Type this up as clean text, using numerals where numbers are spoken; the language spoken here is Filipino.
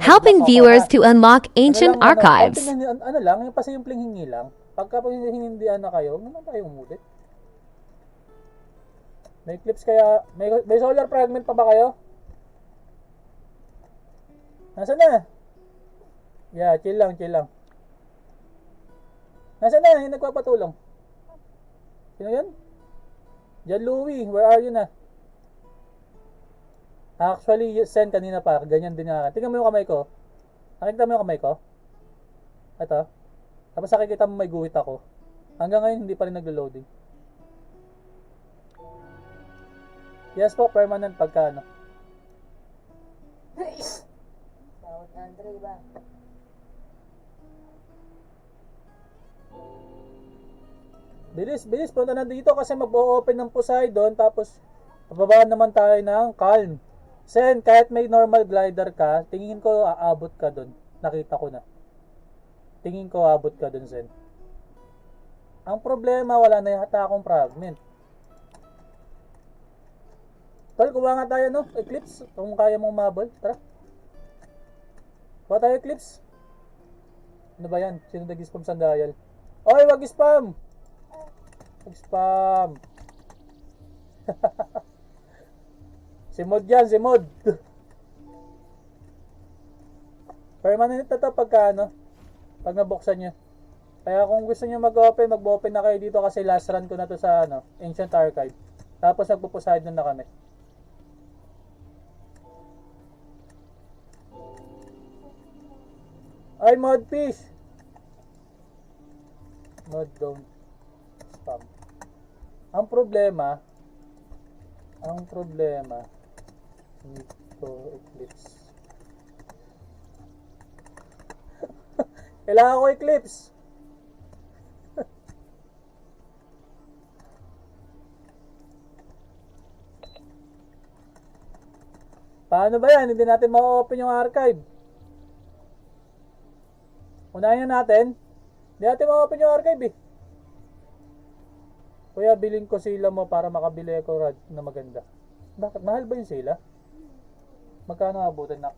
helping mag-block ako viewers ha. to unlock ancient archives. Ano lang, yung pasimpleng hingi lang. Pagka hinindihan na kayo, huwag naman tayo umulit. May clips kaya, may solar fragment pa ba kayo? Nasaan na? Yeah, chill lang, chill lang. Nasaan na? Yung nagpapatulong. Sino yun? John Louie, where are you na? Actually, send kanina pa. Ganyan din nga. Tingnan mo yung kamay ko. Nakikita mo yung kamay ko? Ito. Tapos nakikita mo may guhit ako. Hanggang ngayon, hindi pa rin naglo-loading. Yes po, permanent pagka ano. Tawag na Andre ba? Bilis, bilis. Punta na dito kasi mag-o-open ng Poseidon. Tapos, pababaan naman tayo ng Calm. Sen, kahit may normal glider ka, tingin ko aabot ka dun. Nakita ko na. Tingin ko aabot ka dun, Sen. Ang problema, wala na yata akong fragment. Tol, kuha nga tayo, no? Eclipse. Kung kaya mong mabol. Tara. Kuha tayo, Eclipse. Ano ba yan? Sino nag-spam sa dial? Oy, wag spam! Wag spam! Si Mod yan, si Mod. Permanent na to pagka ano, pag nabuksan nyo. Kaya kung gusto nyo mag-open, mag-open na kayo dito kasi last run ko na to sa ano, Ancient Archive. Tapos nagpupusahin na kami. Ay, Mod Fish! Mod don't spam. Ang problema, dito Eclipse. Kailangan ko Eclipse. Paano ba yan? Hindi natin ma-open yung archive. Unahin natin. Hindi natin ma-open yung archive eh. Kuya, bilhin ko sila mo para makabili ako rad na maganda. Bakit? Mahal ba yung sila? Magkano abutin na?